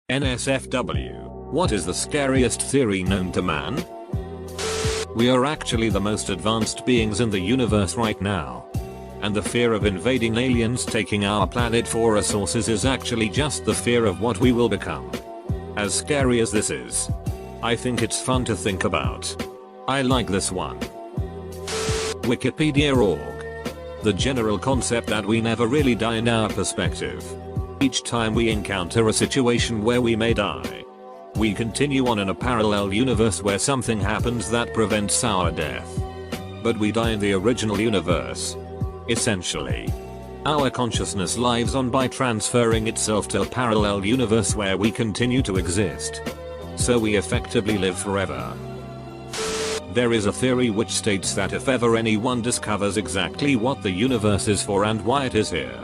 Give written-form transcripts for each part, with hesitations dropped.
NSFW. What is the scariest theory known to man? We are actually the most advanced beings in the universe right now. And the fear of invading aliens taking our planet for resources is actually just the fear of what we will become. As scary as this is, I think it's fun to think about. I like this one. Wikipedia.org. The general concept that we never really die in our perspective. Each time we encounter a situation where we may die, we continue on in a parallel universe where something happens that prevents our death. But we die in the original universe. Essentially, our consciousness lives on by transferring itself to a parallel universe where we continue to exist. So we effectively live forever. There is a theory which states that if ever anyone discovers exactly what the universe is for and why it is here,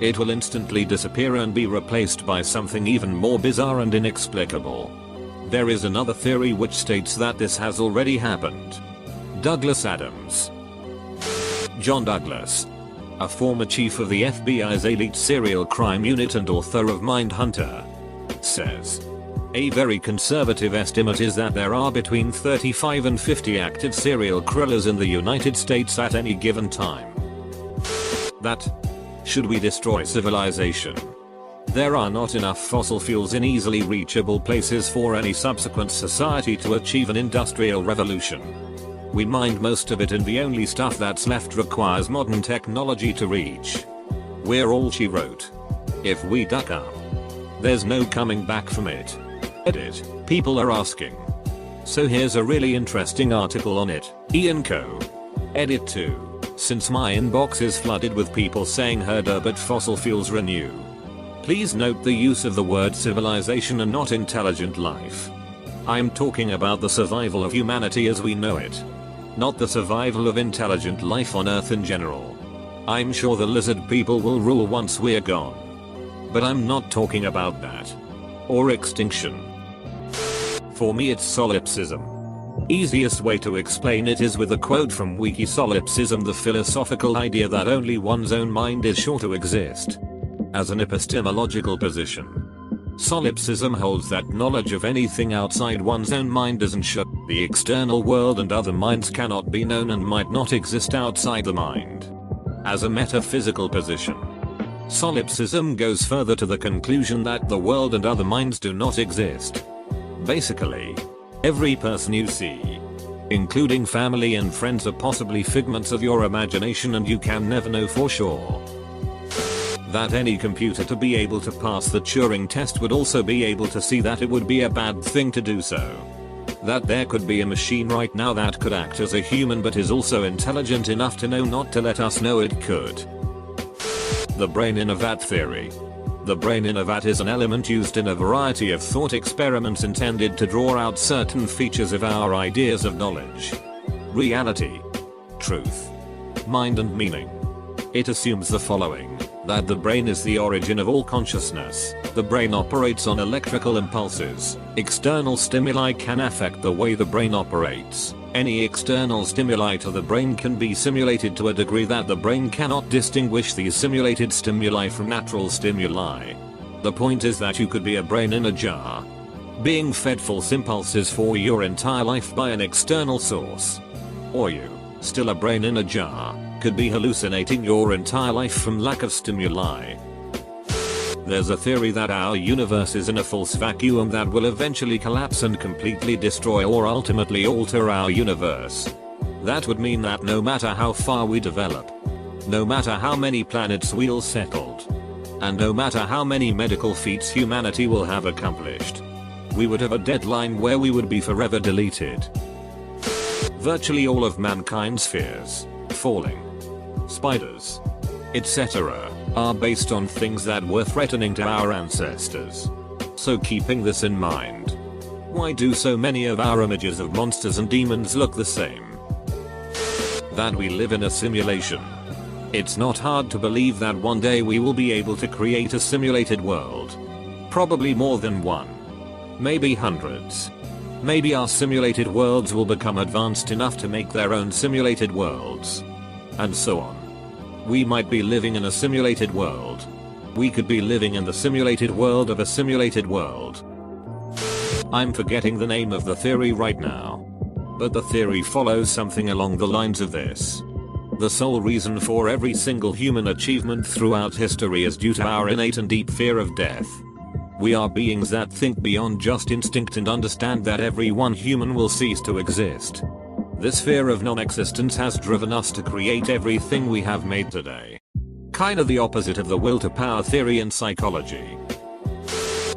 it will instantly disappear and be replaced by something even more bizarre and inexplicable. There is another theory which states that this has already happened. Douglas Adams. John Douglas, a former chief of the FBI's elite serial crime unit and author of Mindhunter, says, a very conservative estimate is that there are between 35 and 50 active serial killers in the United States at any given time. That, should we destroy civilization, there are not enough fossil fuels in easily reachable places for any subsequent society to achieve an industrial revolution. We mined most of it and the only stuff that's left requires modern technology to reach. We're all, she wrote. If we duck up, there's no coming back from it. Edit. People are asking. So here's a really interesting article on it. Ian Co. Edit 2. Since my inbox is flooded with people saying herder but fossil fuels renew. Please note the use of the word civilization and not intelligent life. I'm talking about the survival of humanity as we know it. Not the survival of intelligent life on Earth in general. I'm sure the lizard people will rule once we're gone. But I'm not talking about that. Or extinction. For me it's solipsism. Easiest way to explain it is with a quote from Wiki. Solipsism, the philosophical idea that only one's own mind is sure to exist. As an epistemological position, solipsism holds that knowledge of anything outside one's own mind isn't sure. The external world and other minds cannot be known and might not exist outside the mind. As a metaphysical position, solipsism goes further to the conclusion that the world and other minds do not exist. Basically, every person you see, including family and friends, are possibly figments of your imagination and you can never know for sure. That any computer to be able to pass the Turing test would also be able to see that it would be a bad thing to do so. That there could be a machine right now that could act as a human but is also intelligent enough to know not to let us know it could. The brain in a vat theory. The brain in a vat is an element used in a variety of thought experiments intended to draw out certain features of our ideas of knowledge, reality, truth, mind and meaning. It assumes the following, that the brain is the origin of all consciousness. The brain operates on electrical impulses. External stimuli can affect the way the brain operates. Any external stimuli to the brain can be simulated to a degree that the brain cannot distinguish these simulated stimuli from natural stimuli. The point is that you could be a brain in a jar, being fed false impulses for your entire life by an external source. Or you, still a brain in a jar, could be hallucinating your entire life from lack of stimuli. There's a theory that our universe is in a false vacuum that will eventually collapse and completely destroy or ultimately alter our universe. That would mean that no matter how far we develop, no matter how many planets we'll settled, and no matter how many medical feats humanity will have accomplished, we would have a deadline where we would be forever deleted. Virtually all of mankind's fears, falling, spiders, etc., are based on things that were threatening to our ancestors. So keeping this in mind, why do so many of our images of monsters and demons look the same? That we live in a simulation. It's not hard to believe that one day we will be able to create a simulated world. Probably more than one. Maybe hundreds. Maybe our simulated worlds will become advanced enough to make their own simulated worlds. And so on. We might be living in a simulated world, We could be living in the simulated world of a simulated world. I'm forgetting the name of the theory right now. But the theory follows something along the lines of this. The sole reason for every single human achievement throughout history is due to our innate and deep fear of death. We are beings that think beyond just instinct and understand that every one human will cease to exist. This fear of non-existence has driven us to create everything we have made today. Kinda the opposite of the will to power theory in psychology.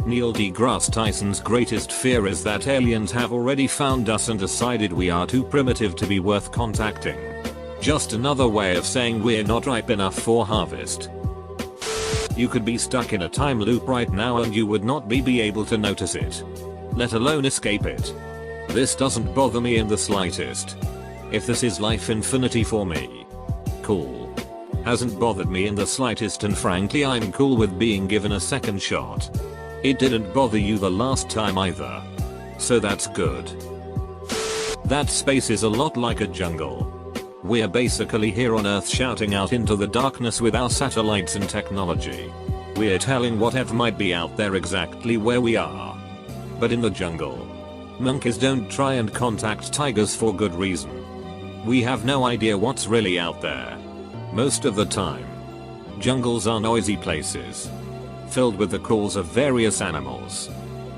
Neil deGrasse Tyson's greatest fear is that aliens have already found us and decided we are too primitive to be worth contacting. Just another way of saying we're not ripe enough for harvest. You could be stuck in a time loop right now and you would not be able to notice it, let alone escape it. This doesn't bother me in the slightest. If this is life infinity for me, cool. Hasn't bothered me in the slightest, and frankly I'm cool with being given a second shot. It didn't bother you the last time either. So that's good. That space is a lot like a jungle. We're basically here on Earth shouting out into the darkness with our satellites and technology. We're telling whatever might be out there exactly where we are. But in the jungle, monkeys don't try and contact tigers for good reason. We have no idea what's really out there. Most of the time, jungles are noisy places, filled with the calls of various animals.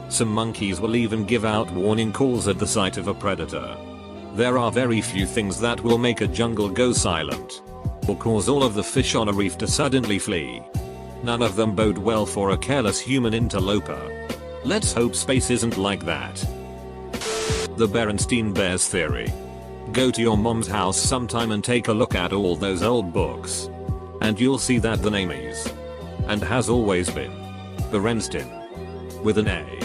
Some monkeys will even give out warning calls at the sight of a predator. There are very few things that will make a jungle go silent, or cause all of the fish on a reef to suddenly flee. None of them bode well for a careless human interloper. Let's hope space isn't like that. The Berenstein Bears theory. Go to your mom's house sometime and take a look at all those old books. And you'll see that the name is, and has always been, Berenstein. With an A.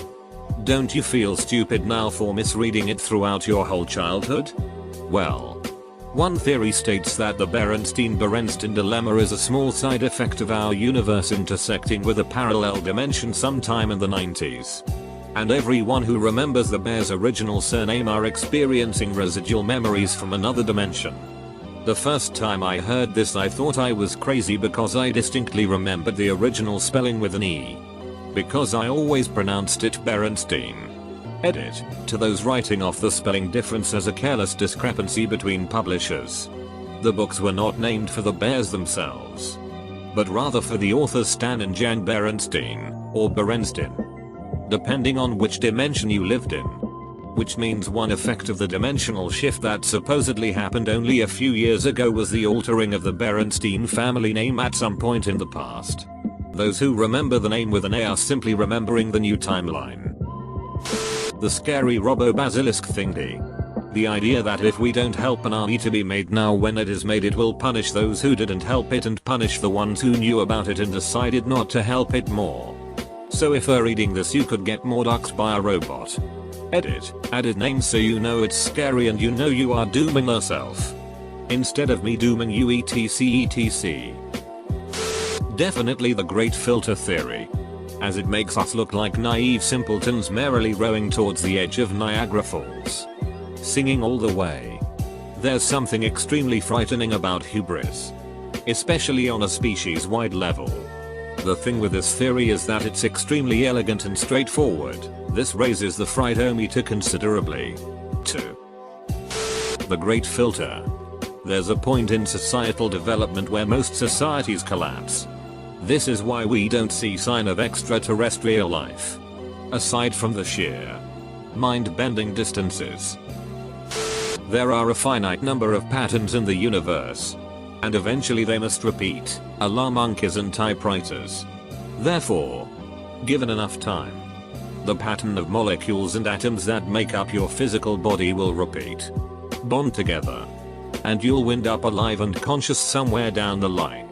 Don't you feel stupid now for misreading it throughout your whole childhood? Well, one theory states that the Berenstein dilemma is a small side effect of our universe intersecting with a parallel dimension sometime in the 90s. And everyone who remembers the Bears' original surname are experiencing residual memories from another dimension. The first time I heard this I thought I was crazy because I distinctly remembered the original spelling with an E. Because I always pronounced it Berenstein. Edit, to those writing off the spelling difference as a careless discrepancy between publishers. The books were not named for the Bears themselves, but rather for the authors Stan and Jan Berenstein, or Berenstein, depending on which dimension you lived in. Which means one effect of the dimensional shift that supposedly happened only a few years ago was the altering of the Berenstein family name at some point in the past. Those who remember the name with an A are simply remembering the new timeline. The scary robo-basilisk thingy. The idea that if we don't help an army to be made now when it is made it will punish those who didn't help it and punish the ones who knew about it and decided not to help it more. So if you're reading this you could get murdered by a robot. Edit, added name so you know it's scary and you know you are dooming yourself. Instead of me dooming you etc. Definitely the great filter theory. As it makes us look like naive simpletons merrily rowing towards the edge of Niagara Falls, singing all the way. There's something extremely frightening about hubris, especially on a species-wide level. The thing with this theory is that it's extremely elegant and straightforward. This raises the fright-o-meter considerably. 2. The great filter. There's a point in societal development where most societies collapse. This is why we don't see sign of extraterrestrial life. Aside from the sheer, mind-bending distances. There are a finite number of patterns in the universe, and eventually they must repeat, alarm monkeys and typewriters. Therefore, given enough time, the pattern of molecules and atoms that make up your physical body will repeat, bond together, and you'll wind up alive and conscious somewhere down the line.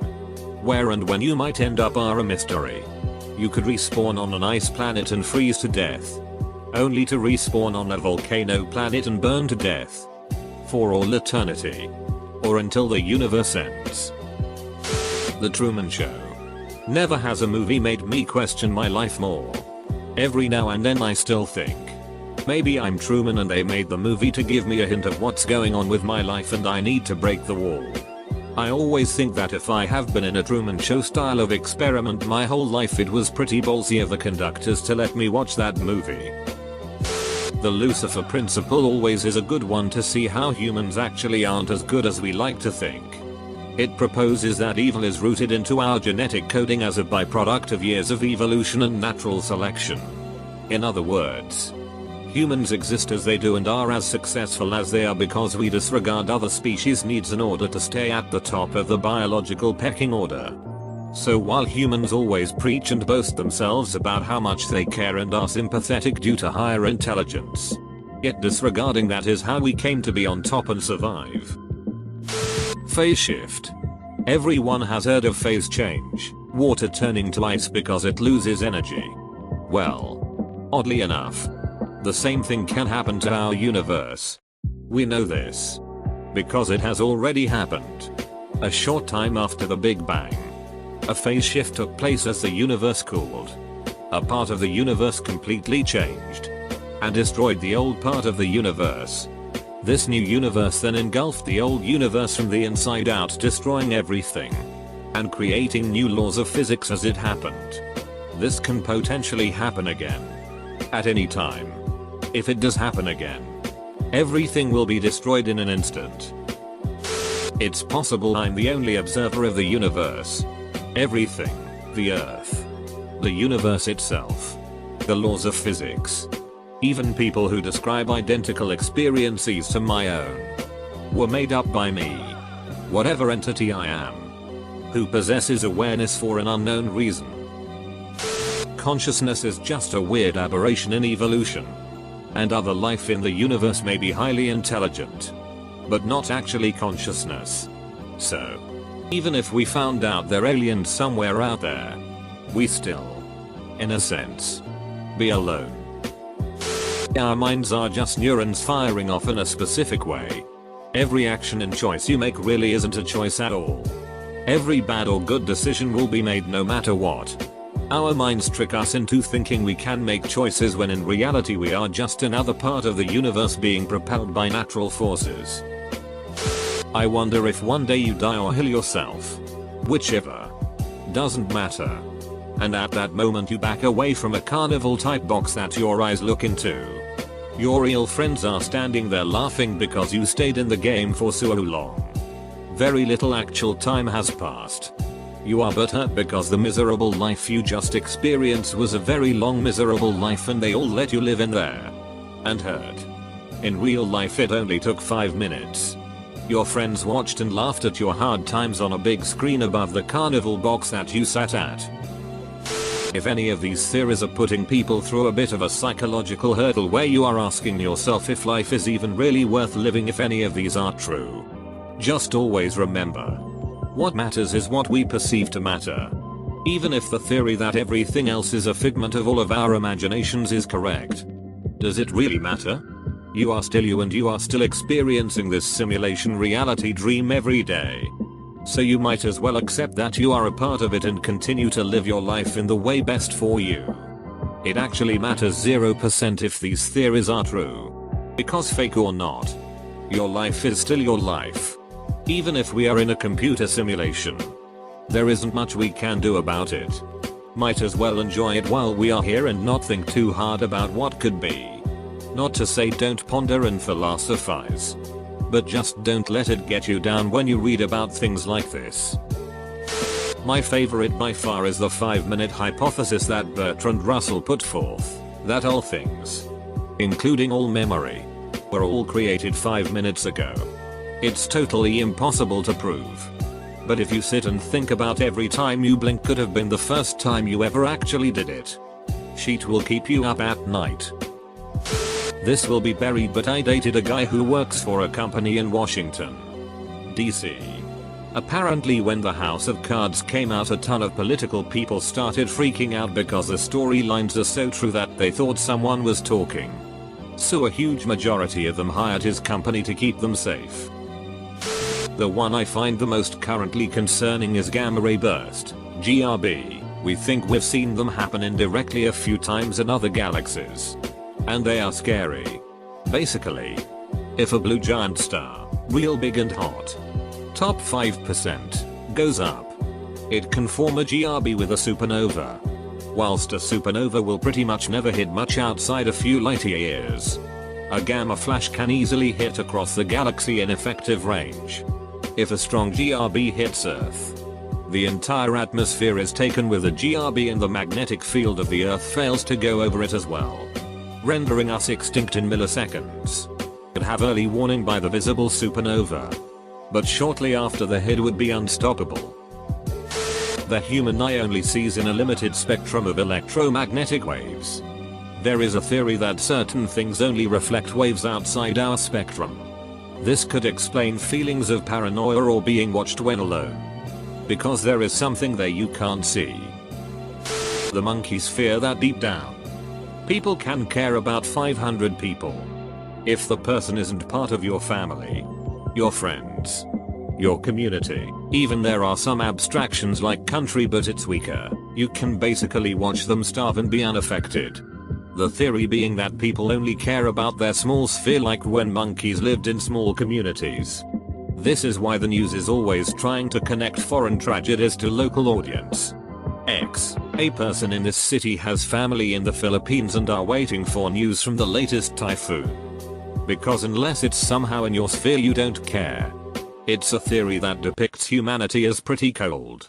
Where and when you might end up are a mystery. You could respawn on an ice planet and freeze to death, only to respawn on a volcano planet and burn to death for all eternity, or until the universe ends. The Truman Show. Never has a movie made me question my life more. Every now and then I still think, maybe I'm Truman and they made the movie to give me a hint of what's going on with my life and I need to break the wall. I always think that if I have been in a Truman Show style of experiment my whole life, it was pretty ballsy of the conductors to let me watch that movie. The Lucifer principle always is a good one to see how humans actually aren't as good as we like to think. It proposes that evil is rooted into our genetic coding as a byproduct of years of evolution and natural selection. In other words, humans exist as they do and are as successful as they are because we disregard other species' needs in order to stay at the top of the biological pecking order. So while humans always preach and boast themselves about how much they care and are sympathetic due to higher intelligence, yet disregarding that is how we came to be on top and survive. Phase shift. Everyone has heard of phase change, water turning to ice because it loses energy. Well, oddly enough, the same thing can happen to our universe. We know this because it has already happened. A short time after the Big Bang, a phase shift took place as the universe cooled. A part of the universe completely changed and destroyed the old part of the universe. This new universe then engulfed the old universe from the inside out, destroying everything and creating new laws of physics as it happened. This can potentially happen again at any time. If it does happen again, everything will be destroyed in an instant. It's possible I'm the only observer of the universe. Everything, the Earth, the universe itself, the laws of physics, even people who describe identical experiences to my own, were made up by me. Whatever entity I am, who possesses awareness for an unknown reason. Consciousness is just a weird aberration in evolution. And other life in the universe may be highly intelligent, but not actually consciousness. So, even if we found out they're aliens somewhere out there, we still, in a sense, be alone. Our minds are just neurons firing off in a specific way. Every action and choice you make really isn't a choice at all. Every bad or good decision will be made no matter what. Our minds trick us into thinking we can make choices when in reality we are just another part of the universe being propelled by natural forces. I wonder if one day you die or heal yourself. Whichever. Doesn't matter. And at that moment you back away from a carnival type box that your eyes look into. Your real friends are standing there laughing because you stayed in the game for so long. Very little actual time has passed. You are butthurt because the miserable life you just experienced was a very long miserable life and they all let you live in there. And hurt. In real life it only took 5 minutes. Your friends watched and laughed at your hard times on a big screen above the carnival box that you sat at. If any of these theories are putting people through a bit of a psychological hurdle where you are asking yourself if life is even really worth living if any of these are true, just always remember, what matters is what we perceive to matter. Even if the theory that everything else is a figment of all of our imaginations is correct, does it really matter? You are still you and you are still experiencing this simulation reality dream every day. So you might as well accept that you are a part of it and continue to live your life in the way best for you. It actually matters 0% if these theories are true. Because fake or not, your life is still your life. Even if we are in a computer simulation, there isn't much we can do about it. Might as well enjoy it while we are here and not think too hard about what could be. Not to say don't ponder and philosophize, but just don't let it get you down when you read about things like this. My favorite by far is the 5-minute hypothesis that Bertrand Russell put forth, that all things, including all memory, were all created 5 minutes ago. It's totally impossible to prove. But if you sit and think about every time you blink could have been the first time you ever actually did it, shit will keep you up at night. This will be buried, but I dated a guy who works for a company in Washington, D.C. Apparently when the House of Cards came out, a ton of political people started freaking out because the storylines are so true that they thought someone was talking. So a huge majority of them hired his company to keep them safe. The one I find the most currently concerning is gamma ray burst, GRB. We think we've seen them happen indirectly a few times in other galaxies. And they are scary. Basically, if a blue giant star, real big and hot, top 5% goes up. It can form a GRB with a supernova. Whilst a supernova will pretty much never hit much outside a few light years, a gamma flash can easily hit across the galaxy in effective range. If a strong GRB hits Earth, the entire atmosphere is taken with a GRB and the magnetic field of the Earth fails to go over it as well, rendering us extinct in milliseconds. Could have early warning by the visible supernova, but shortly after the hit would be unstoppable. The human eye only sees in a limited spectrum of electromagnetic waves. There is a theory that certain things only reflect waves outside our spectrum. This could explain feelings of paranoia or being watched when alone, because there is something there you can't see. The monkeys fear that deep down. People can care about 500 people. If the person isn't part of your family, your friends, your community, even there are some abstractions like country, but it's weaker, you can basically watch them starve and be unaffected. The theory being that people only care about their small sphere, like when monkeys lived in small communities. This is why the news is always trying to connect foreign tragedies to local audience. A person in this city has family in the Philippines and are waiting for news from the latest typhoon. Because unless it's somehow in your sphere you don't care. It's a theory that depicts humanity as pretty cold.